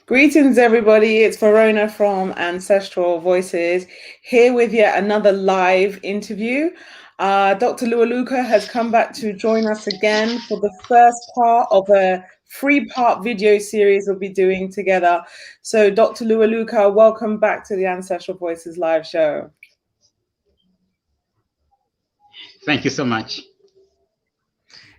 Greetings, everybody. It's Verona from Ancestral Voices, here with yet another live interview. Dr. Luyaluka has come back to join us again for the first part of a three-part video series we'll be doing together. So, Dr. Luyaluka, welcome back to the Ancestral Voices live show. Thank you so much.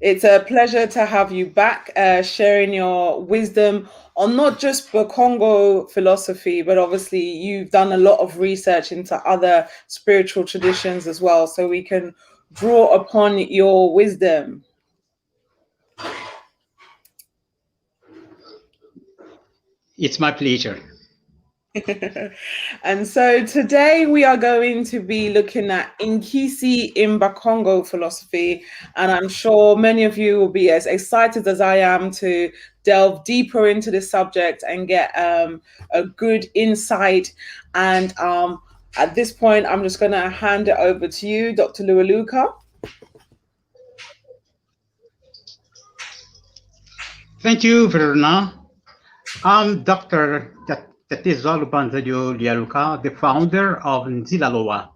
It's a pleasure to have you back, sharing your wisdom on not just Bakongo philosophy, but obviously you've done a lot of research into other spiritual traditions as well, so we can draw upon your wisdom. It's my pleasure. And so today we are going to be looking at Nkisi in Bakongo philosophy, and I'm sure many of you will be as excited as I am to delve deeper into this subject and get a good insight. And at this point, I'm just going to hand it over to you, Dr. Luyaluka. Thank you, Verona. I'm Dr. Luyaluka, the founder of Nzilaloa.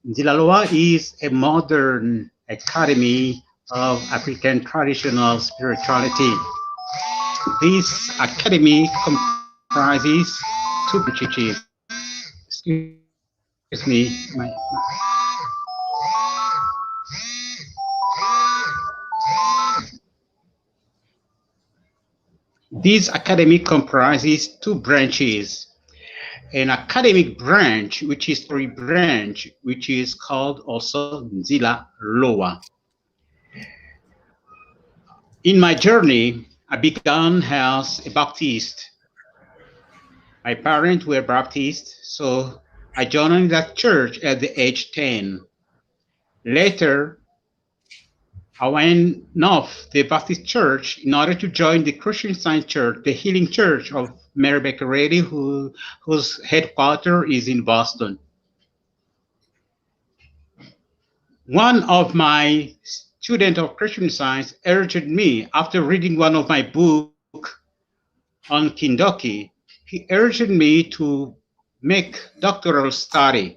Nzilaloa is a modern academy of African traditional spirituality. This academy comprises two branches. Excuse me. This academy comprises two branches. An academic branch, which is a branch, which is called also Nzila Loa. In my journey, I began as a Baptist. My parents were Baptist, so I joined that church at the age 10. Later, I went off the Baptist church in order to join the Christian Science Church, the Healing Church of Mary Baker Eddy, whose headquarters is in Boston. One of my students of Christian Science urged me, after reading one of my books on Kindoki, he urged me to make doctoral study.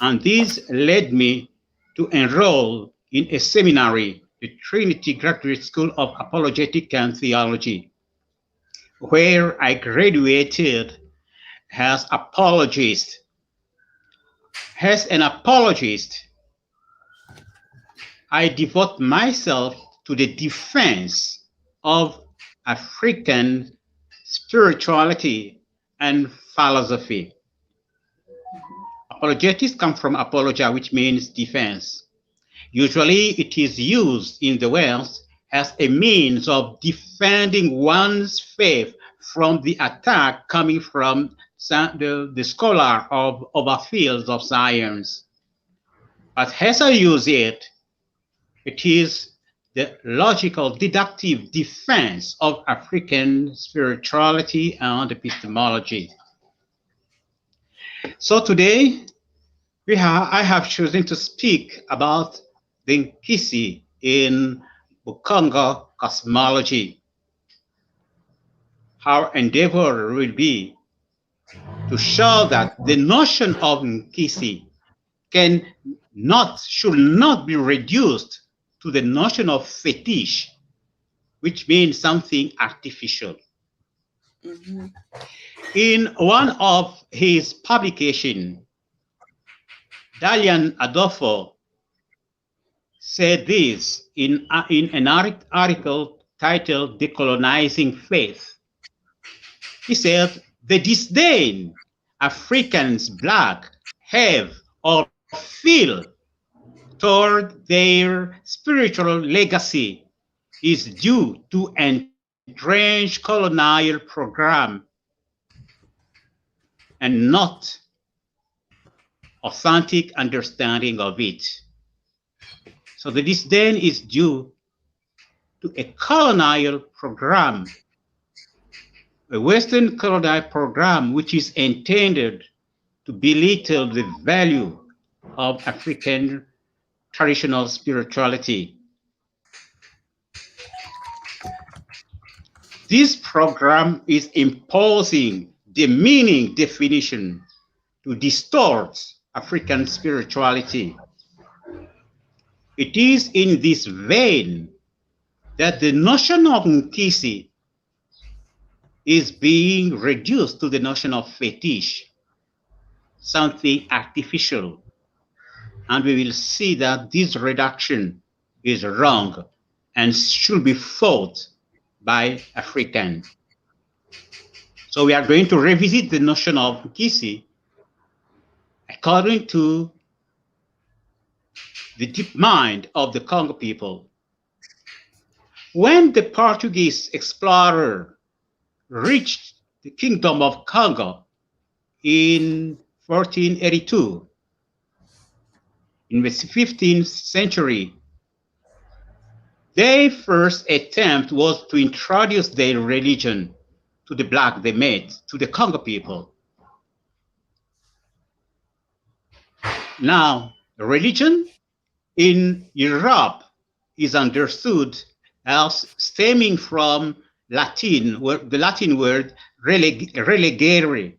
And this led me to enroll in a seminary, the Trinity Graduate School of Apologetic and Theology, where I graduated as apologist. As an apologist, I devote myself to the defense of African spirituality and philosophy. Apologetics come from apologia, which means defense. Usually it is used in the West as a means of defending one's faith from the attack coming from the scholar of other fields of science. But as I use it, it is the logical deductive defense of African spirituality and epistemology. So today, I have chosen to speak about the Nkisi in Congo cosmology. Our endeavor will be to show that the notion of Nkisi should not be reduced to the notion of fetish, which means something artificial. Mm-hmm. In one of his publications, Dalian Adolfo said this in an article titled Decolonizing Faith. He said, the disdain Africans Black have or feel toward their spiritual legacy is due to entrenched colonial program and not authentic understanding of it. So the disdain is due to a colonial program, a Western colonial program which is intended to belittle the value of African traditional spirituality. This program is imposing the meaning definition to distort African spirituality. It is in this vein that the notion of Nkisi is being reduced to the notion of fetish, something artificial. And we will see that this reduction is wrong and should be fought by Africans. So we are going to revisit the notion of Nkisi according to the deep mind of the Congo people. When the Portuguese explorer reached the kingdom of Congo in 1482, in the 15th century, their first attempt was to introduce their religion to the black they met, to the Congo people. Now, religion in Europe is understood as stemming from Latin, the Latin word relegere,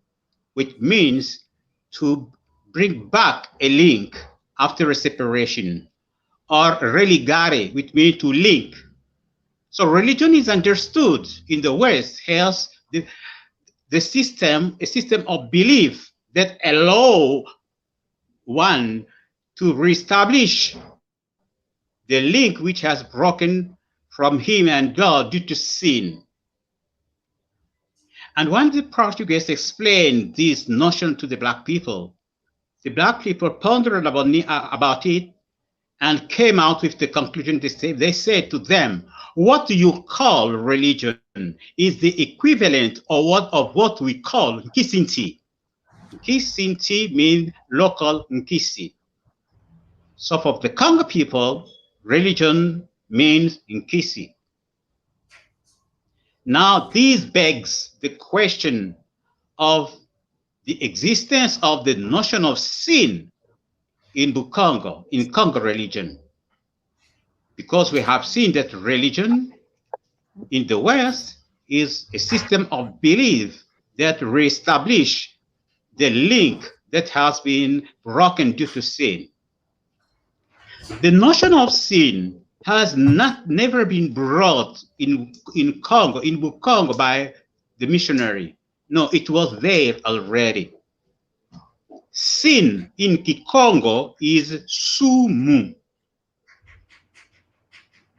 which means to bring back a link after a separation, or religare, which means to link. So religion is understood in the West as a system of belief that allow one to reestablish the link which has broken from him and God due to sin. And when the Portuguese explained this notion to the black people pondered about it and came out with the conclusion. They said to them, what you call religion is the equivalent of what we call Nkisinti. Nkisinti means local Nkisi. So for the Congo people, religion means Nkisi. Now this begs the question of the existence of the notion of sin in Bukongo, in Congo religion. Because we have seen that religion in the West is a system of belief that reestablish the link that has been broken due to sin. The notion of sin has never been brought in Congo, in Bukongo by the missionary. No, it was there already. Sin in Kikongo is sumu.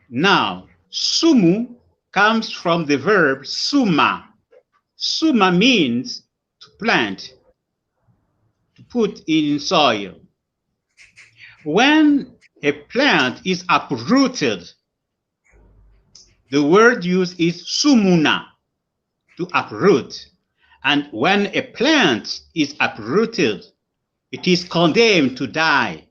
Now, sumu comes from the verb suma. Suma means to plant, to put in soil. When a plant is uprooted, the word used is sumuna, to uproot. And when a plant is uprooted, it is condemned to die.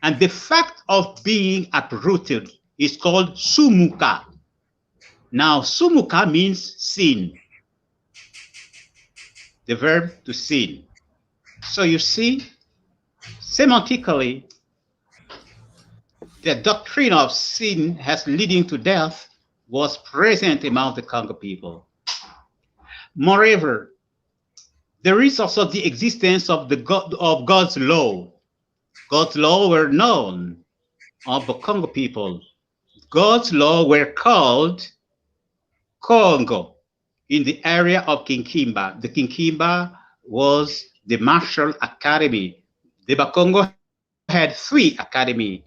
And the fact of being uprooted is called sumuka. Now, sumuka means sin, the verb to sin. So you see, semantically, the doctrine of sin as leading to death was present among the Congo people. Moreover, there is also the existence of God's law. God's law were known of the Congo people. God's law were called Congo in the area of Kinkimba. The Kinkimba was the martial academy. The Bakongo had 3 academies: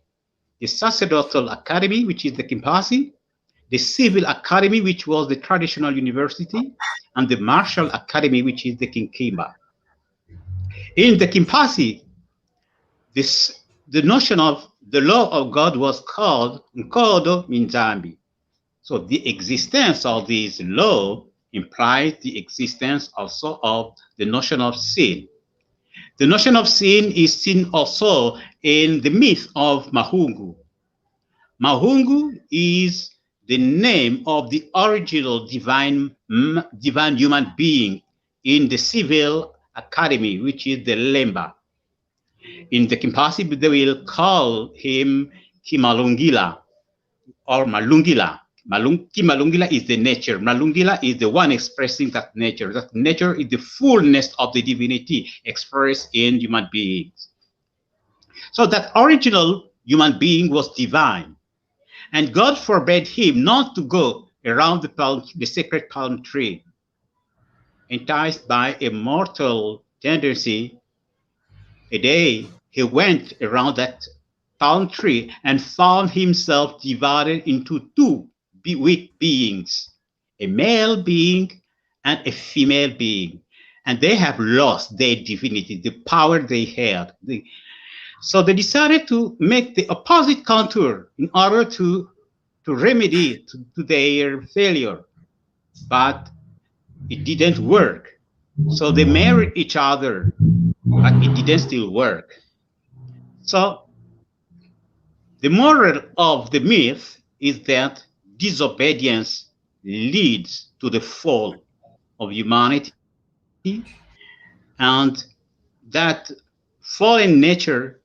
the sacerdotal academy, which is the Kimpasi, the civil academy, which was the traditional university, and the martial academy, which is the Kinkimba. In the Kimpasi, the notion of the law of God was called Nkodo Minzambi. So the existence of this law implies the existence also of the notion of sin. The notion of sin is seen also in the myth of Mahungu. Mahungu is the name of the original divine human being in the civil academy, which is the Lemba. In the Kimpasi, they will call him Kimalungila or Malungila. Malungila is the nature. Malungila is the one expressing that nature. That nature is the fullness of the divinity expressed in human beings. So that original human being was divine. And God forbade him not to go around the sacred palm tree. Enticed by a mortal tendency, a day he went around that palm tree and found himself divided into two weak beings, a male being and a female being. And they have lost their divinity, the power they had. So they decided to make the opposite contour in order to remedy to their failure. But it didn't work. So they married each other, but it didn't still work. So the moral of the myth is that disobedience leads to the fall of humanity, and that fallen nature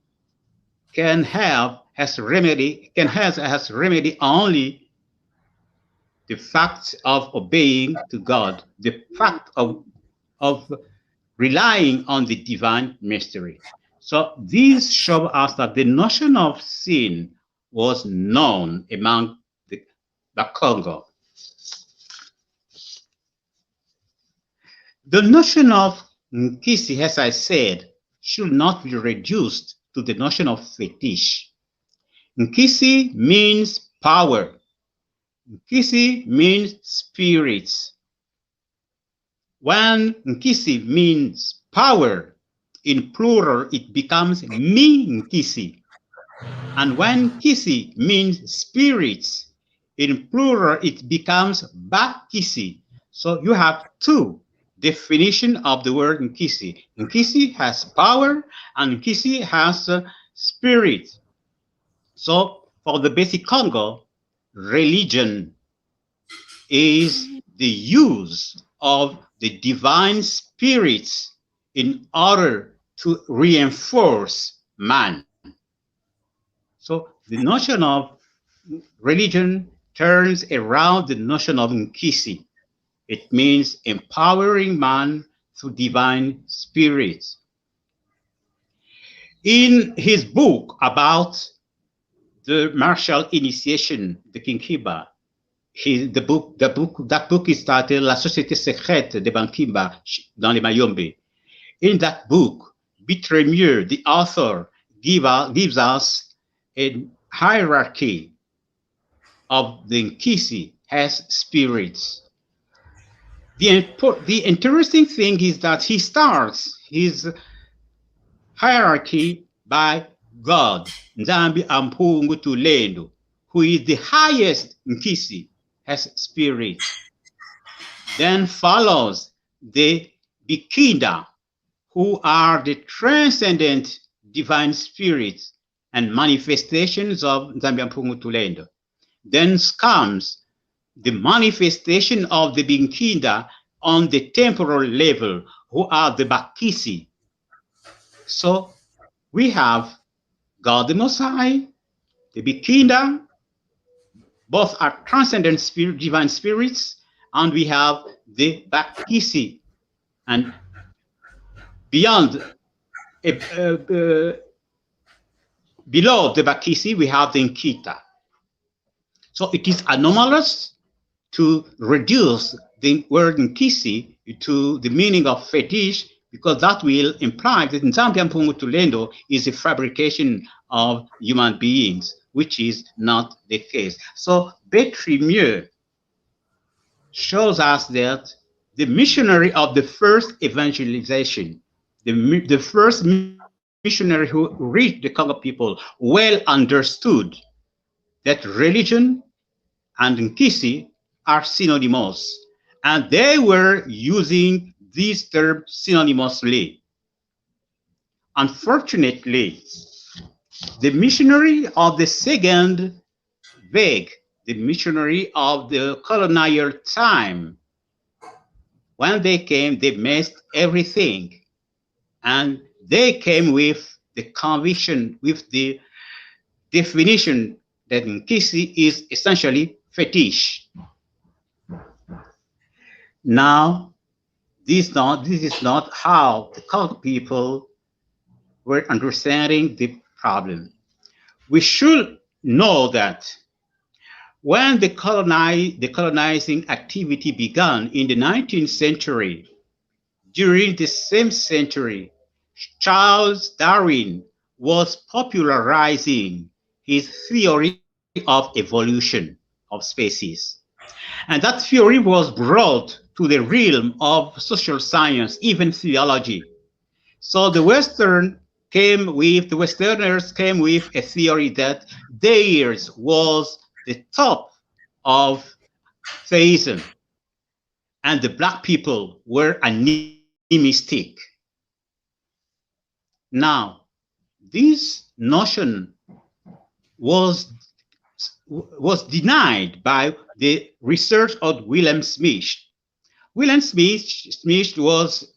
has remedy only the fact of obeying to God, the fact of relying on the divine mystery. So these show us that the notion of sin was known among the Congo. The notion of Nkisi, as I said, should not be reduced to the notion of fetish. Nkisi means power. Nkisi means spirits. When Nkisi means power, in plural, it becomes mi Nkisi. And when Nkisi means spirits, in plural, it becomes ba Kisi. So you have two definitions of the word Nkisi. Nkisi has power and Nkisi has spirit. So for the basic Congo, religion is the use of the divine spirits in order to reinforce man. So the notion of religion turns around the notion of Nkisi. It means empowering man through divine spirits. In his book about the martial initiation, the Kinkhiba, that book is titled La Société Secrète de Bankimba dans les Mayombe. In that book, Bitremieux, the author, gives us a hierarchy of the Nkisi as spirits. The interesting thing is that he starts his hierarchy by God, Nzambi Ampungu Tulendo, who is the highest Nkisi as spirit. Then follows the Bikinda, who are the transcendent divine spirits and manifestations of Nzambi Ampungu Tulendo. Then comes the manifestation of the Bikinda on the temporal level, who are the Bakisi. So we have God the Most High, the Bikinda, both are transcendent spirit, divine spirits, and we have the Bakisi. And beyond, below the Bakisi, we have the Nkita. So it is anomalous to reduce the word Nkisi to the meaning of fetish, because that will imply that Nzambi Ampungu Tulendo is a fabrication of human beings, which is not the case. So Betrimieux shows us that the missionary of the first evangelization, the first missionary who reached the Congo people, well understood that religion and Nkisi are synonymous, and they were using these terms synonymously. Unfortunately, the missionary of the second vague, the missionary of the colonial time, when they came, they messed everything, and they came with the conviction, with the definition that Nkisi is essentially fetish. Now, this is not how the colored people were understanding the problem. We should know that when the colonizing activity began in the 19th century, during the same century, Charles Darwin was popularizing his theory of evolution of species. And that theory was brought to the realm of social science, even theology. So the Westerners came with a theory that theirs was the top of theism, and the black people were animistic. Now, this notion was was denied by the research of William Smith. Smith was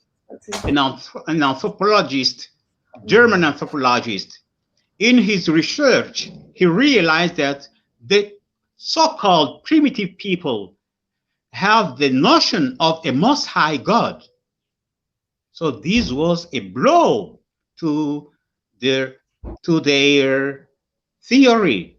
an anthropologist, German anthropologist. In his research, he realized that the so-called primitive people have the notion of a most high God. So this was a blow to their to their theory.